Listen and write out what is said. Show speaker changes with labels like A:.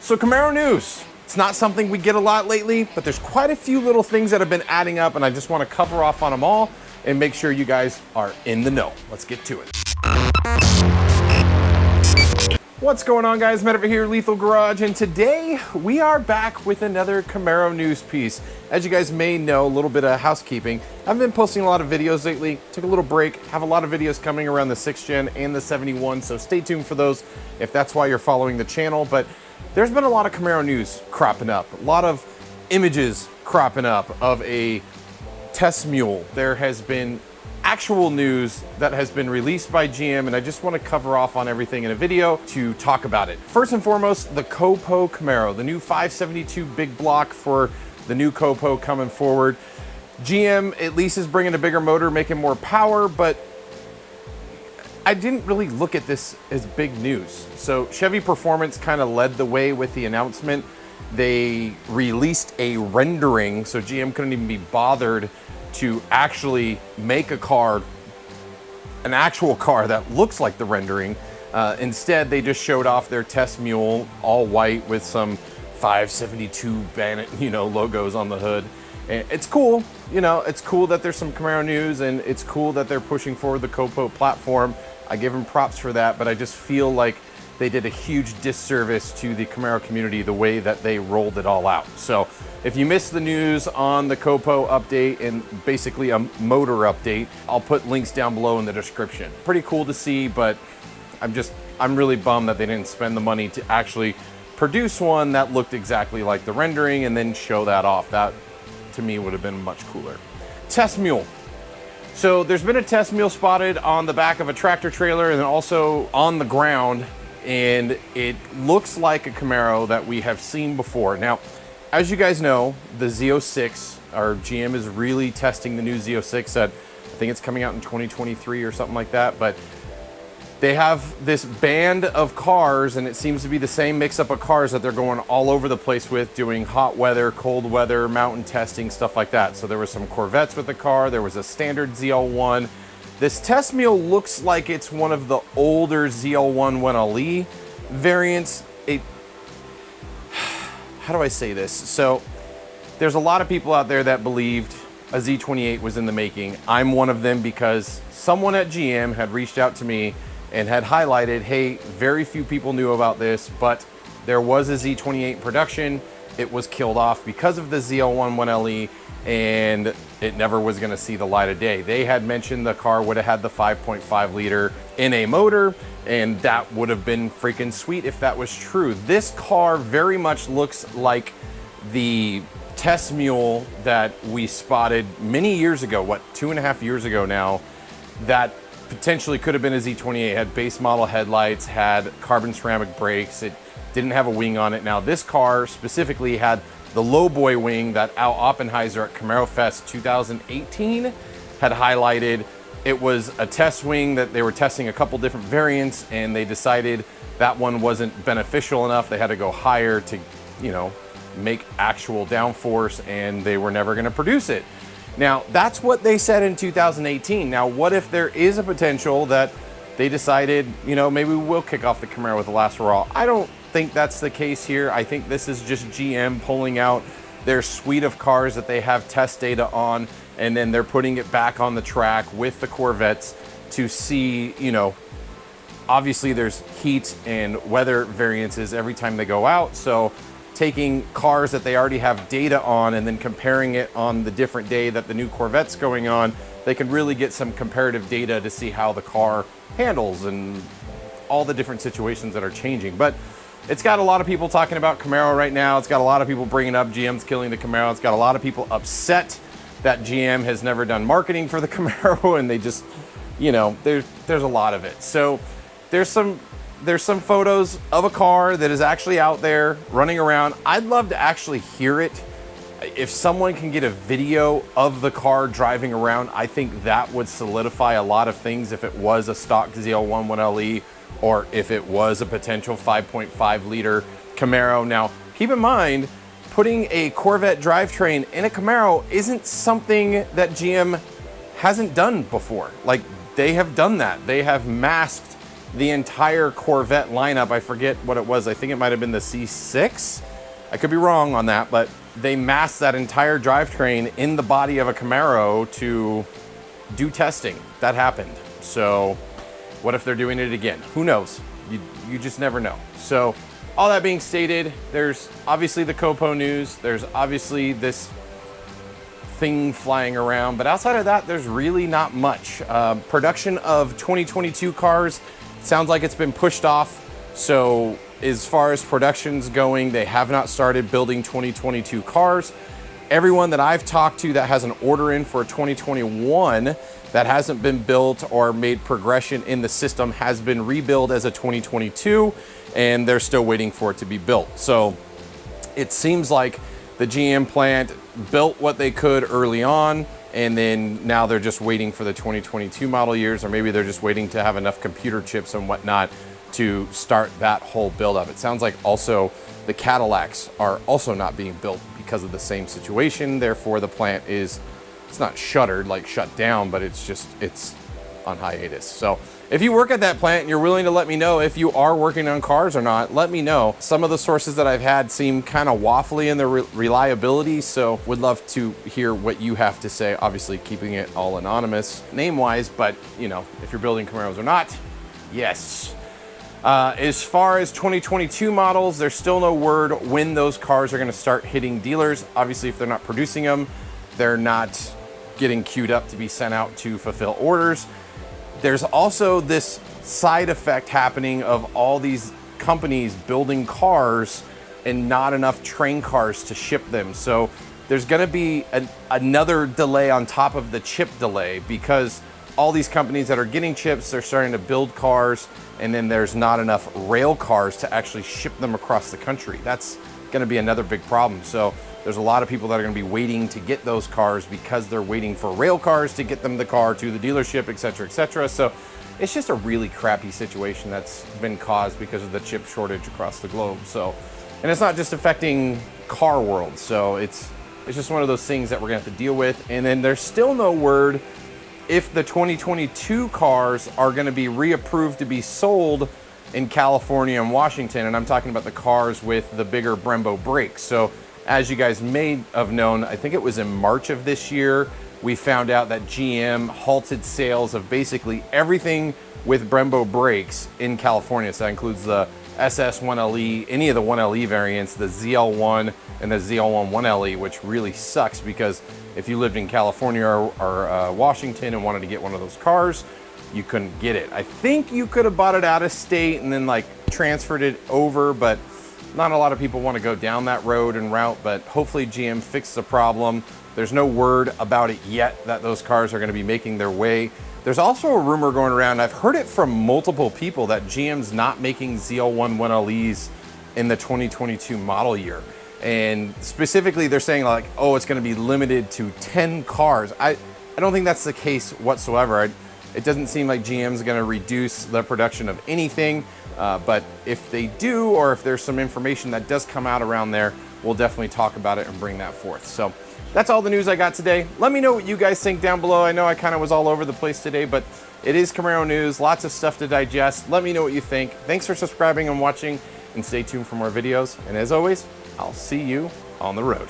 A: So Camaro news. It's not something we get a lot lately, but there's quite a few little things that have been adding up, and I just want to cover off on them all and make sure you guys are in the know. Let's get to it. What's going on, guys? Matt over here, Lethal Garage, and today we are back with another Camaro news piece. As you guys may know, a little bit of housekeeping. I've been posting a lot of videos lately, took a little break, have a lot of videos coming around the 6th gen and the 71, so stay tuned for those if that's why you're following the channel. But there's been a lot of Camaro news cropping up, a lot of images cropping up of a test mule. There has been actual news that has been released by GM, and I just want to cover off on everything in a video to talk about it. First and foremost, the Copo Camaro, the new 572 big block for the new Copo coming forward. GM at least is bringing a bigger motor, making more power, but I didn't really look at this as big news. So Chevy Performance kind of led the way with the announcement. They released a rendering, so GM couldn't even be bothered to actually make a car, an actual car that looks like the rendering. Instead, they just showed off their test mule, all white with some 572 logos on the hood. And it's cool, it's cool that there's some Camaro news, and it's cool that they're pushing forward the Copo platform. I give them props for that, but I just feel like they did a huge disservice to the Camaro community the way that they rolled it all out. So if you missed the news on the Copo update and basically a motor update, I'll put links down below in the description. Pretty cool to see, but I'm really bummed that they didn't spend the money to actually produce one that looked exactly like the rendering and then show that off. That to me would have been much cooler. Test mule. So there's been a test mule spotted on the back of a tractor trailer and then also on the ground, and it looks like a Camaro that we have seen before. Now, as you guys know, the Z06, our GM is really testing the new Z06 that I think it's coming out in 2023 or something like that, but they have this band of cars, and it seems to be the same mix-up of cars that they're going all over the place with, doing hot weather, cold weather, mountain testing, stuff like that. So there was some Corvettes with the car, there was a standard ZL1. This test mule looks like it's one of the older ZL1 1LE variants. How do I say this? So there's a lot of people out there that believed a Z28 was in the making. I'm one of them because someone at GM had reached out to me and had highlighted, hey, very few people knew about this, but there was a Z28 production. It was killed off because of the ZL1 1LE, and it never was gonna see the light of day. They had mentioned the car would have had the 5.5 liter NA motor, and that would have been freaking sweet if that was true. This car very much looks like the test mule that we spotted many years ago, what, 2.5 years ago now, that potentially could have been a Z28, had base model headlights, had carbon ceramic brakes, it didn't have a wing on it. Now this car specifically had the lowboy wing that Al Oppenheiser at Camaro Fest 2018 had highlighted. It was a test wing that they were testing a couple different variants, and they decided that one wasn't beneficial enough. They had to go higher to, make actual downforce, and they were never gonna produce it. Now, that's what they said in 2018. Now, what if there is a potential that they decided, maybe we will kick off the Camaro with the last hurrah? I don't think that's the case here. I think this is just GM pulling out their suite of cars that they have test data on, and then they're putting it back on the track with the Corvettes to see, obviously there's heat and weather variances every time they go out. So taking cars that they already have data on and then comparing it on the different day that the new Corvette's going on, they can really get some comparative data to see how the car handles and all the different situations that are changing. But it's got a lot of people talking about Camaro right now. It's got a lot of people bringing up GM's killing the Camaro. It's got a lot of people upset that GM has never done marketing for the Camaro, and they just, there's a lot of it. So there's some photos of a car that is actually out there running around. I'd love to actually hear it. If someone can get a video of the car driving around, I think that would solidify a lot of things if it was a stock ZL1 1LE or if it was a potential 5.5 liter Camaro. Now, keep in mind, putting a Corvette drivetrain in a Camaro isn't something that GM hasn't done before. Like, they have done that. They have masked the entire Corvette lineup. I forget what it was. I think it might have been the C6. I could be wrong on that, but they massed that entire drivetrain in the body of a Camaro to do testing. That happened. So what if they're doing it again? Who knows? You just never know. So all that being stated, there's obviously the Copo news. There's obviously this thing flying around, but outside of that, there's really not much. Production of 2022 cars sounds like it's been pushed off. So as far as production's going, they have not started building 2022 cars. Everyone that I've talked to that has an order in for 2021 that hasn't been built or made progression in the system has been rebuilt as a 2022, and they're still waiting for it to be built. So it seems like the GM plant built what they could early on, and then now they're just waiting for the 2022 model years, or maybe they're just waiting to have enough computer chips and whatnot to start that whole build up. It sounds like also the Cadillacs are also not being built because of the same situation. Therefore, the plant is, it's not shuttered, like shut down, but it's on hiatus. So if you work at that plant and you're willing to let me know if you are working on cars or not, let me know. Some of the sources that I've had seem kind of waffly in their reliability, so would love to hear what you have to say. Obviously keeping it all anonymous name-wise, but you know, if you're building Camaros or not, yes. As far as 2022 models, there's still no word when those cars are going to start hitting dealers. Obviously, if they're not producing them, they're not getting queued up to be sent out to fulfill orders. There's also this side effect happening of all these companies building cars and not enough train cars to ship them. So there's going to be another delay on top of the chip delay, because all these companies that are getting chips, they're starting to build cars, and then there's not enough rail cars to actually ship them across the country. That's going to be another big problem. So there's a lot of people that are going to be waiting to get those cars because they're waiting for rail cars to get them the car to the dealership, et cetera, et cetera. So it's just a really crappy situation that's been caused because of the chip shortage across the globe. So, and it's not just affecting car world. So it's just one of those things that we're going to have to deal with. And then there's still no word if the 2022 cars are going to be reapproved to be sold in California and Washington. And I'm talking about the cars with the bigger Brembo brakes. So as you guys may have known, I think it was in March of this year, we found out that GM halted sales of basically everything with Brembo brakes in California. So that includes the SS1LE, any of the 1LE variants, the ZL1 and the ZL1 1LE, which really sucks because if you lived in California or Washington and wanted to get one of those cars, you couldn't get it. I think you could have bought it out of state and then like transferred it over, but not a lot of people want to go down that road and route, but hopefully GM fixed the problem. There's no word about it yet that those cars are going to be making their way. There's also a rumor going around, I've heard it from multiple people, that GM's not making ZL1 1LEs in the 2022 model year. And specifically they're saying like, oh, it's going to be limited to 10 cars. I don't think that's the case whatsoever. It doesn't seem like GM's going to reduce the production of anything. But if they do, or if there's some information that does come out around there, we'll definitely talk about it and bring that forth. So that's all the news I got today. Let me know what you guys think down below. I know I kind of was all over the place today, but it is Camaro news, lots of stuff to digest. Let me know what you think. Thanks for subscribing and watching, and stay tuned for more videos. And as always, I'll see you on the road.